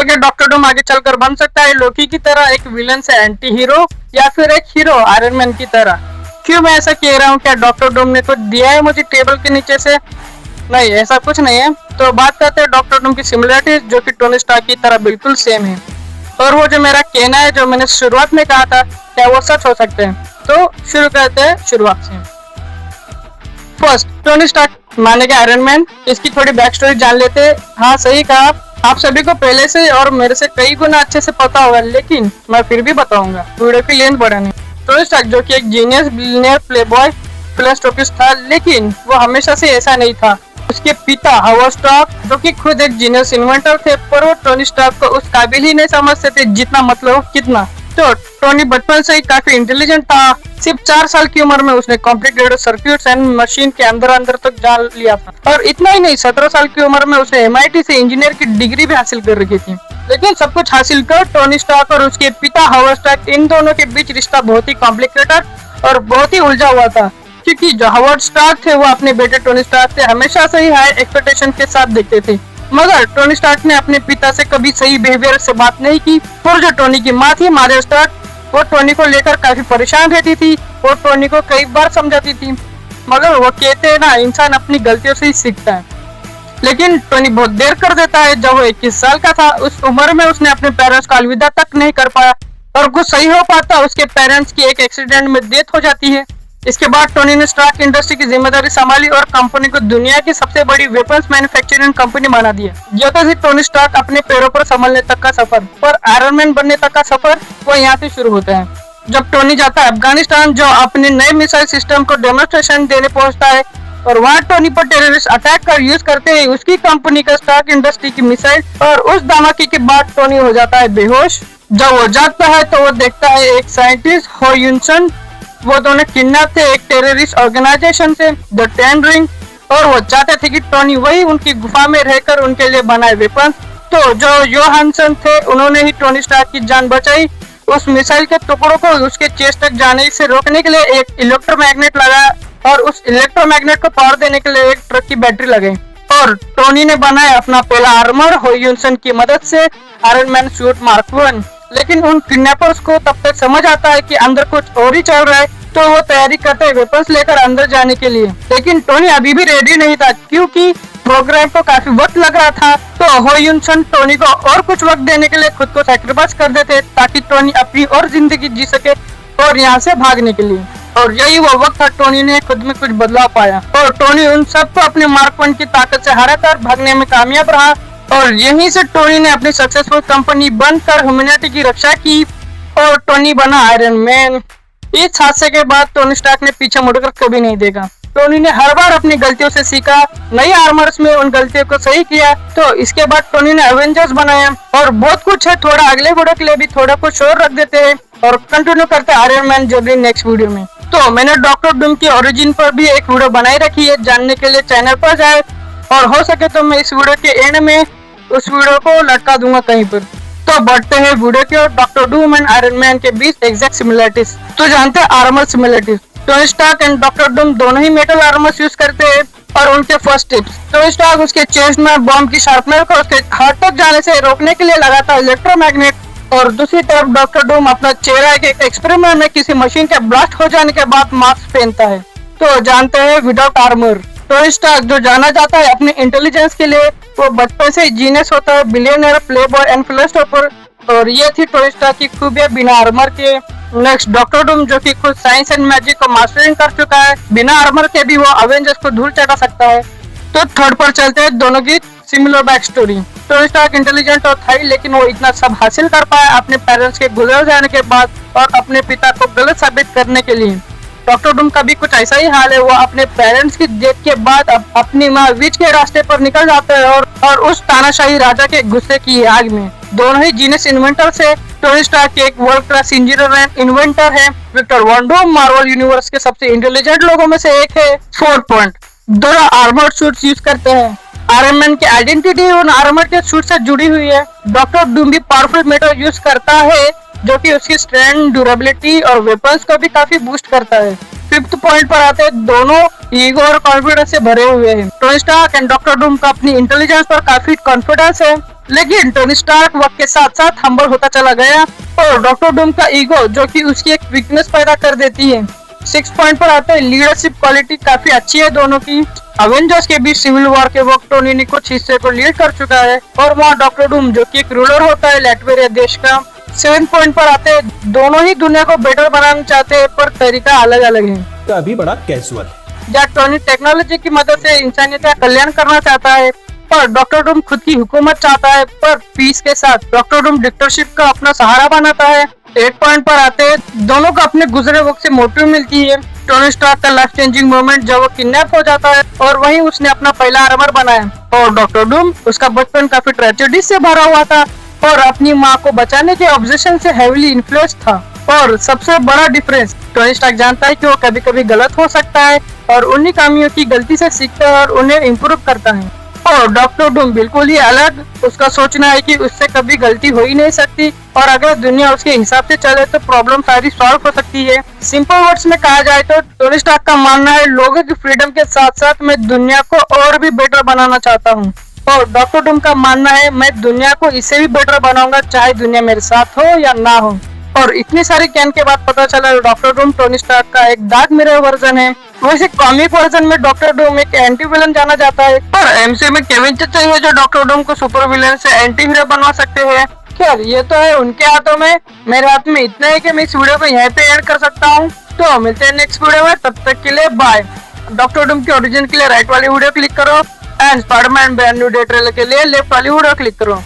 करके डॉक्टर डूम आगे चलकर बन सकता है लोकी की तरह एक विलन से एंटी हीरो या फिर एक हीरो आयरन मैन की तरह। क्यों मैं ऐसा कह रहा हूँ? क्या डॉक्टर डूम ने कुछ दिया है मुझे टेबल के नीचे से? नहीं, ऐसा कुछ नहीं है। तो बात करते हैं डॉक्टर डूम की सिमिलरिटीज, जो कि टोनी स्टार्क की तरह बिल्कुल सेम है। और वो जो मेरा कहना है, जो मैंने शुरुआत में कहा था, क्या वो सच हो सकते हैं? तो शुरू करते हैं शुरुआत से। फर्स्ट, टोनी स्टार्क माने के आयरन मैन। इसकी थोड़ी बैक स्टोरी जान लेते हैं। हाँ, सही कहा। आप सभी को पहले से और मेरे से कई गुना अच्छे से पता होगा, लेकिन मैं फिर भी बताऊंगा, वीडियो की लेंथ बढ़ाने। टोनी स्टार्क जो कि एक जीनियस, बिलियनियर, प्लेबॉय, फिलैंथ्रोपिस्ट था, लेकिन वो हमेशा से ऐसा नहीं था। उसके पिता हावर्ड स्टार्क, जो कि खुद एक जीनियस इन्वेंटर थे, पर वो टोनी स्टार्क को उस काबिल ही नहीं समझते थे जितना मतलब कितना। तो टोनी बचपन से ही काफी इंटेलिजेंट था। सिर्फ 4 साल की उम्र में उसने कॉम्प्लिकेटेड सर्किट्स एंड मशीन के अंदर तक जान लिया था। और इतना ही नहीं, 17 साल की उम्र में उसने MIT से इंजीनियर की डिग्री भी हासिल कर रखी थी। लेकिन सब कुछ हासिल कर टोनी स्टार्क और उसके पिता हावर्ड स्टार्क, इन दोनों के बीच रिश्ता बहुत ही कॉम्प्लिकेटेड और बहुत ही उलझा हुआ था। क्योंकि जो हावर्ड स्टार्क थे वो अपने बेटे टोनी स्टार्क से हमेशा से ही हाई एक्सपेक्टेशन के साथ देखते थे, मगर टोनी स्टार्क ने अपने पिता से कभी सही बिहेवियर से बात नहीं की। और जो टोनी की माँ थी, मादर स्टार्क, वो टोनी को लेकर काफी परेशान रहती थी और टोनी को कई बार समझाती थी। मगर वो कहते हैं ना, इंसान अपनी गलतियों से ही सीखता है। लेकिन टोनी बहुत देर कर देता है। जब वो 21 साल का था, उस उम्र में उसने अपने पेरेंट्स को अलविदा तक नहीं कर पाया, और कुछ सही हो पाता उसके पेरेंट्स की एक एक्सीडेंट में डेथ हो जाती है। इसके बाद टोनी ने स्टार्क इंडस्ट्री की जिम्मेदारी संभाली और कंपनी को दुनिया की सबसे बड़ी वेपन्स मैन्युफैक्चरिंग कंपनी बना दिया। जैसे ही टोनी स्टार्क अपने पैरों पर संभलने तक का सफर और आयरन मैन बनने तक का सफर, वो यहाँ से शुरू होता है। जब टोनी जाता है अफगानिस्तान, जो अपने नए मिसाइल सिस्टम को डेमोन्स्ट्रेशन देने पहुंचता है, और वहाँ टोनी पर टेररिस्ट अटैक कर यूज करते हैं उसकी कंपनी का स्टार्क इंडस्ट्री की मिसाइल, और उस धमाके के बाद टोनी हो जाता है बेहोश। जब वो जागता है तो वो देखता है एक साइंटिस्ट हो यूनसन, वो दोनों किडनैप थे एक टेररिस्ट ऑर्गेनाइजेशन से, द टेन रिंग, और वो चाहते थे कि टोनी वही उनकी गुफा में रहकर उनके लिए बनाए वेपन। तो जो योहानसन थे, उन्होंने ही टोनी स्टार्क की जान बचाई। उस मिसाइल के टुकड़ों को उसके चेस्ट तक जाने से रोकने के लिए एक इलेक्ट्रोमैग्नेट लगाया, और उस इलेक्ट्रोमैग्नेट को पावर देने के लिए एक ट्रक की बैटरी लगाई। और टोनी ने बनाया अपना पहला आर्मर हो यूनसन की मदद से, आयरन मैन सूट मार्क 1। लेकिन उन किडनैपर्स को तब तक समझ आता है कि अंदर कुछ और ही चल रहा है, तो वो तैयारी करते हैं वेपन्स लेकर अंदर जाने के लिए। लेकिन टोनी अभी भी रेडी नहीं था, क्योंकि प्रोग्राम को काफी वक्त लग रहा था। तो हो यूनसन टोनी को और कुछ वक्त देने के लिए खुद को सैक्रिफाइस कर देते, ताकि टोनी अपनी और जिंदगी जी सके और यहाँ से भागने के लिए। और यही वो वक्त था टोनी ने खुद में कुछ बदलाव पाया, और टोनी उन सबको अपने मार्क 1 की ताकत से हराकर भागने में कामयाब रहा। और यहीं से टोनी ने अपनी सक्सेसफुल कंपनी बनकर ह्यूमैनिटी की रक्षा की, और टोनी बना आयरन मैन। इस हादसे के बाद टोनी स्टार्क ने पीछे मुड़कर कभी नहीं देखा। टोनी ने हर बार अपनी गलतियों से सीखा, नई आर्मर्स में उन गलतियों को सही किया। तो इसके बाद टोनी ने एवेंजर्स बनाया, और बहुत कुछ है, थोड़ा अगले वीडियो के लिए भी थोड़ा कुछ और रख देते हैं और कंटिन्यू करते हैं iron man journey next video में। तो मैंने डॉक्टर डूम की ओरिजिन पर भी एक वीडियो बनाई रखी है, जानने के लिए चैनल पर जाए, और हो सके तो मैं इस वीडियो के एंड में उस वीडियो को लटका दूंगा कहीं पर। तो बढ़ते हैं वीडियो की ओर। Doctor Doom and Iron Man के बीच एग्जैक्ट सिमिलरिटीज। तो जानते हैं armour similarities. Tony Stark and doctor Doom दोनों ही मेटल आर्मर्स यूज करते हैं, और उनके फर्स्ट टिप्स। टोनी स्टार्क उसके चेस्ट में बॉम्ब की शार्पनर को उसके हार्ट तक जाने से रोकने के लिए लगाता है इलेक्ट्रोमैग्नेट, और दूसरी तरफ डॉक्टर डूम अपना चेहरा के एक्सपेरिमेंट में किसी मशीन के ब्लास्ट हो जाने के बाद मास्क पहनता है। तो जानते हैं विदाउट आर्मर। टोनी स्टार्क जो जाना जाता है अपने इंटेलिजेंस के लिए, वो बचपन से जीनियस होता है, बिलियनर, प्लेबॉय एंड फिलॉसफर, और ये थी टोनी स्टार्क की खूबियां बिना आर्मर के। नेक्स्ट, डॉक्टर डूम जो कि खुद साइंस एंड मैजिक को मास्टरिंग कर चुका है, बिना आर्मर के भी वो अवेंजर्स को धूल चटा सकता है। तो थर्ड पर चलते हैं दोनों की similar back story. Tony Stark intelligent तो था ही, लेकिन वो इतना सब हासिल कर पाया अपने पेरेंट्स के गुजर जाने के बाद और अपने पिता को गलत साबित करने के लिए। डॉक्टर डूम का भी कुछ ऐसा ही हाल है। वो अपने पेरेंट्स की डेथ के बाद अपनी माँ विच के रास्ते पर निकल जाते हैं, और उस तानाशाही राजा के गुस्से की आग में। दोनों ही जीनियस इन्वेंटर से। टोनी स्टार्क एक world class engineer and inventor है। Victor Von Doom Marvel Universe के सबसे इंटेलिजेंट लोगों में से एक है। 4 पॉइंट, दोनों आर्मर सूट्स यूज करते हैं। आयरन मैन की आइडेंटिटी उन आर्मर के सूट से जुड़ी हुई है। डॉक्टर डूम भी पावरफुल मेटल यूज करता है, जो कि उसकी स्ट्रेंथ, ड्यूरेबिलिटी और वेपन्स को भी काफी बूस्ट करता है। 5th पॉइंट पर आते हैं, दोनों ईगो और कॉन्फिडेंस से भरे हुए हैं। Tony Stark and doctor Doom का अपनी इंटेलिजेंस पर काफी कॉन्फिडेंस है। लेकिन टोनी स्टार्क वक्त के साथ साथ हम्बल होता चला गया और डॉक्टर डूम का ईगो जो कि उसकी एक वीकनेस पैदा कर देती है। 6 पॉइंट पर आते हैं, लीडरशिप क्वालिटी काफी अच्छी है दोनों की। अवेंजर्स के बीच सिविल वॉर के वक्त टोनी ने कुछ हिस्से को लीड कर चुका है और वहाँ डॉक्टर डूम जो कि एक रूलर होता है लैटवेरिया देश का। 7 पॉइंट पर आते हैं, दोनों ही दुनिया को बेटर बनाना चाहते हैं पर तरीका अलग अलग है। का भी बड़ा कैजुअल। या टोनी टेक्नोलॉजी की मदद से इंसानियत का कल्याण करना चाहता है पर डॉक्टर डूम खुद की हुकूमत चाहता है, पर पीस के साथ डॉक्टर डूम डिक्टेटरशिप का अपना सहारा बनाता है। 8 पॉइंट पर आते हैं, दोनों को अपने गुजरे वक्त से मोटिव मिलती है। टोनी स्टार्क का लाइफ चेंजिंग मोमेंट जब वो किडनैप हो जाता है और वहीं उसने अपना पहला आर्मर बनाया, और डॉक्टर डूम उसका बचपन काफी ट्रेजेडी से भरा हुआ था और अपनी माँ को बचाने के ऑब्जेक्शन से हेवीली इन्फ्लुएंस था। और सबसे बड़ा डिफरेंस, टोनी स्टार्क जानता है कि वो कभी कभी गलत हो सकता है और उन्हीं खामियों की गलती से सीखता है और उन्हें इम्प्रूव करता है। और डॉक्टर डूम बिल्कुल ही अलग, उसका सोचना है कि उससे कभी गलती हो ही नहीं सकती और अगर दुनिया उसके हिसाब से चले तो प्रॉब्लम सारी सॉल्व हो सकती है। सिंपल वर्ड्स में कहा जाए तो टोनी स्टार्क का मानना है लोगों की फ्रीडम के साथ साथ मैं दुनिया को और भी बेटर बनाना चाहता हूँ, और डॉक्टर डूम का मानना है मैं दुनिया को इससे भी बेटर बनाऊंगा चाहे दुनिया मेरे साथ हो या ना हो। और इतनी सारी ज्ञान के बाद पता चला डॉक्टर डूम टोनी स्टार्क का एक डार्क मिरर वर्जन है। वैसे कॉमिक वर्जन में डॉक्टर डूम एक एंटी विलन जाना जाता है, पर एमसीयू में केविन चचा ही है जो डॉक्टर डूम को सुपर विलन से एंटी हीरो बनवा सकते हैं। खैर ये तो है उनके हाथों में, मेरे हाथ में इतना है कि मैं इस वीडियो को यहीं पे एंड कर सकता हूँ। तो मिलते हैं नेक्स्ट वीडियो में, तब तक के लिए बाय। डॉक्टर डूम के ओरिजिन के लिए राइट वाली वीडियो क्लिक करो and Spiderman brand new day trailer के लिए लेफ्ट वाली वीडियो क्लिक करो।